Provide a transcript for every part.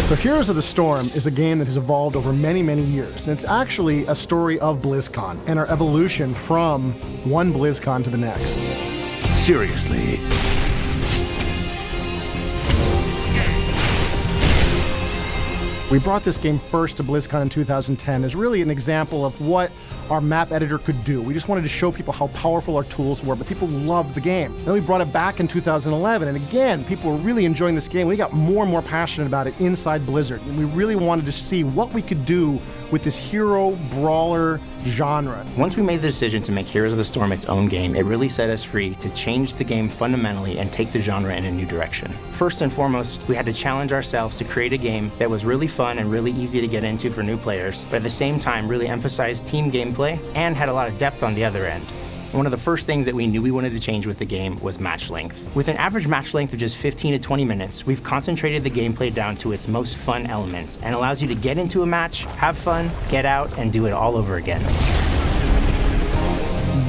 So Heroes of the Storm is a game that has evolved over many, many years, and it's actually a story of BlizzCon and our evolution from one BlizzCon to the next. Seriously. We brought this game first to BlizzCon in 2010 as really an example of what our map editor could do. We just wanted to show people how powerful our tools were, but people loved the game. Then we brought it back in 2011, and again, people were really enjoying this game. We got more and more passionate about it inside Blizzard, and we really wanted to see what we could do with this hero brawler genre. Once we made the decision to make Heroes of the Storm its own game, it really set us free to change the game fundamentally and take the genre in a new direction. First and foremost, we had to challenge ourselves to create a game that was really fun and really easy to get into for new players, but at the same time really emphasized team gameplay and had a lot of depth on the other end. One of the first things that we knew we wanted to change with the game was match length. With an average match length of just 15 to 20 minutes, we've concentrated the gameplay down to its most fun elements and allows you to get into a match, have fun, get out, and do it all over again.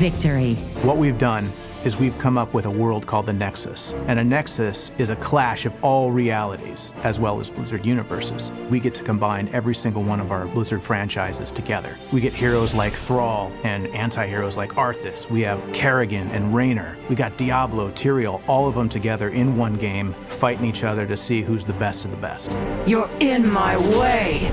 Victory. What we've done is we've come up with a world called the Nexus. And a Nexus is a clash of all realities, as well as Blizzard universes. We get to combine every single one of our Blizzard franchises together. We get heroes like Thrall and anti-heroes like Arthas. We have Kerrigan and Raynor. We got Diablo, Tyrael, all of them together in one game, fighting each other to see who's the best of the best. You're in my way.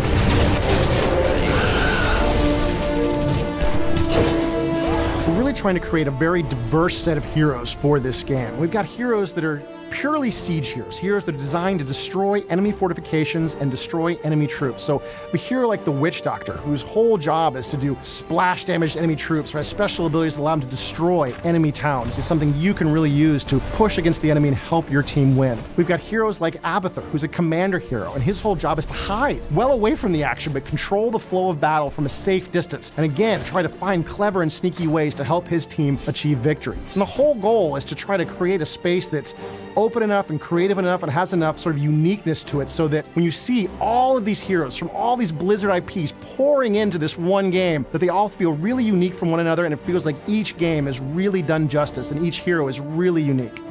We're really trying to create a very diverse set of heroes for this game. We've got heroes that are purely siege heroes, heroes that are designed to destroy enemy fortifications and destroy enemy troops. So a hero like the Witch Doctor, whose whole job is to do splash damage to enemy troops, or has special abilities that allow him to destroy enemy towns, is something you can really use to push against the enemy and help your team win. We've got heroes like Abathur, who's a commander hero, and his whole job is to hide well away from the action, but control the flow of battle from a safe distance, and again, try to find clever and sneaky ways to help his team achieve victory. And the whole goal is to try to create a space that's open enough and creative enough and has enough sort of uniqueness to it so that when you see all of these heroes from all these Blizzard IPs pouring into this one game, that they all feel really unique from one another, and it feels like each game is really done justice and each hero is really unique.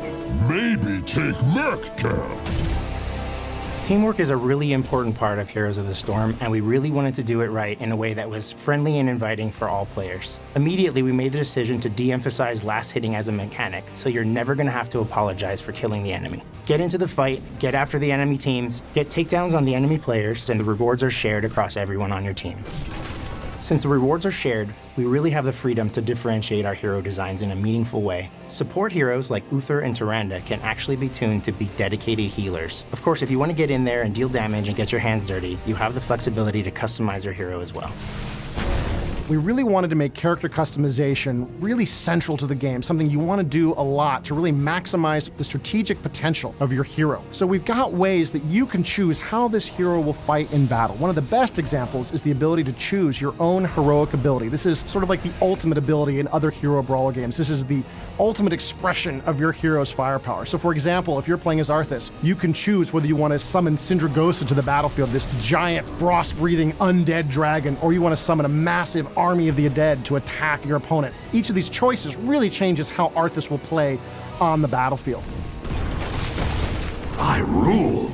Maybe take Merc Camp. Teamwork is a really important part of Heroes of the Storm, and we really wanted to do it right in a way that was friendly and inviting for all players. Immediately, we made the decision to de-emphasize last hitting as a mechanic, so you're never going to have to apologize for killing the enemy. Get into the fight, get after the enemy teams, get takedowns on the enemy players, and the rewards are shared across everyone on your team. Since the rewards are shared, we really have the freedom to differentiate our hero designs in a meaningful way. Support heroes like Uther and Tyrande can actually be tuned to be dedicated healers. Of course, if you want to get in there and deal damage and get your hands dirty, you have the flexibility to customize your hero as well. We really wanted to make character customization really central to the game, something you want to do a lot to really maximize the strategic potential of your hero. So we've got ways that you can choose how this hero will fight in battle. One of the best examples is the ability to choose your own heroic ability. This is sort of like the ultimate ability in other hero brawler games. This is the ultimate expression of your hero's firepower. So for example, if you're playing as Arthas, you can choose whether you want to summon Sindragosa to the battlefield, this giant frost-breathing undead dragon, or you want to summon a massive army of the undead to attack your opponent. Each of these choices really changes how Arthas will play on the battlefield. I rule.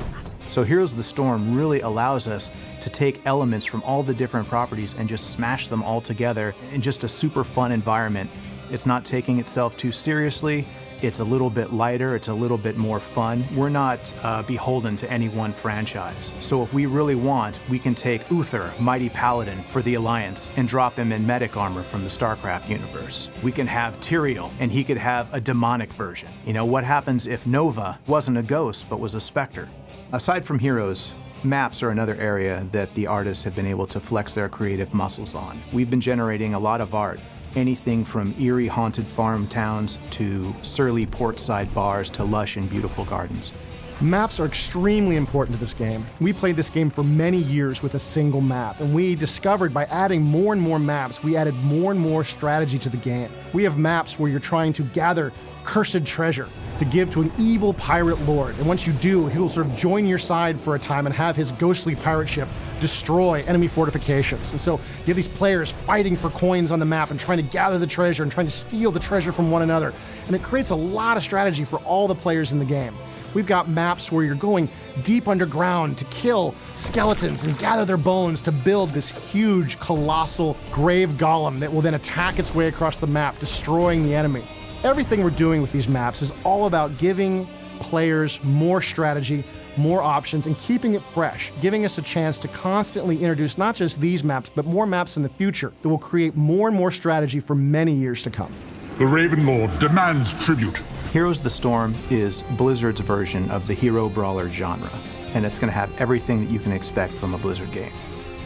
So Heroes of the Storm really allows us to take elements from all the different properties and just smash them all together in just a super fun environment. It's not taking itself too seriously. It's a little bit lighter, it's a little bit more fun. We're not beholden to any one franchise. So if we really want, we can take Uther, Mighty Paladin for the Alliance, and drop him in medic armor from the StarCraft universe. We can have Tyrael, and he could have a demonic version. You know, what happens if Nova wasn't a ghost, but was a specter? Aside from heroes, maps are another area that the artists have been able to flex their creative muscles on. We've been generating a lot of art. Anything from eerie haunted farm towns to surly portside bars to lush and beautiful gardens. Maps are extremely important to this game. We played this game for many years with a single map, and we discovered by adding more and more maps, we added more and more strategy to the game. We have maps where you're trying to gather cursed treasure, to give to an evil pirate lord. And once you do, he will sort of join your side for a time and have his ghostly pirate ship destroy enemy fortifications. And so you have these players fighting for coins on the map and trying to gather the treasure and trying to steal the treasure from one another. And it creates a lot of strategy for all the players in the game. We've got maps where you're going deep underground to kill skeletons and gather their bones to build this huge, colossal grave golem that will then attack its way across the map, destroying the enemy. Everything we're doing with these maps is all about giving players more strategy, more options, and keeping it fresh, giving us a chance to constantly introduce not just these maps, but more maps in the future that will create more and more strategy for many years to come. The Raven Lord demands tribute. Heroes of the Storm is Blizzard's version of the hero brawler genre, and it's going to have everything that you can expect from a Blizzard game.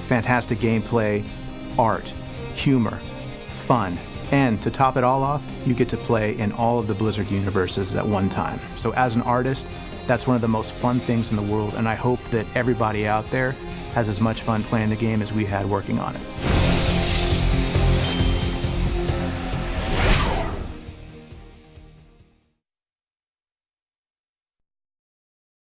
Fantastic gameplay, art, humor, fun, and to top it all off, you get to play in all of the Blizzard universes at one time. So as an artist, that's one of the most fun things in the world, and I hope that everybody out there has as much fun playing the game as we had working on it.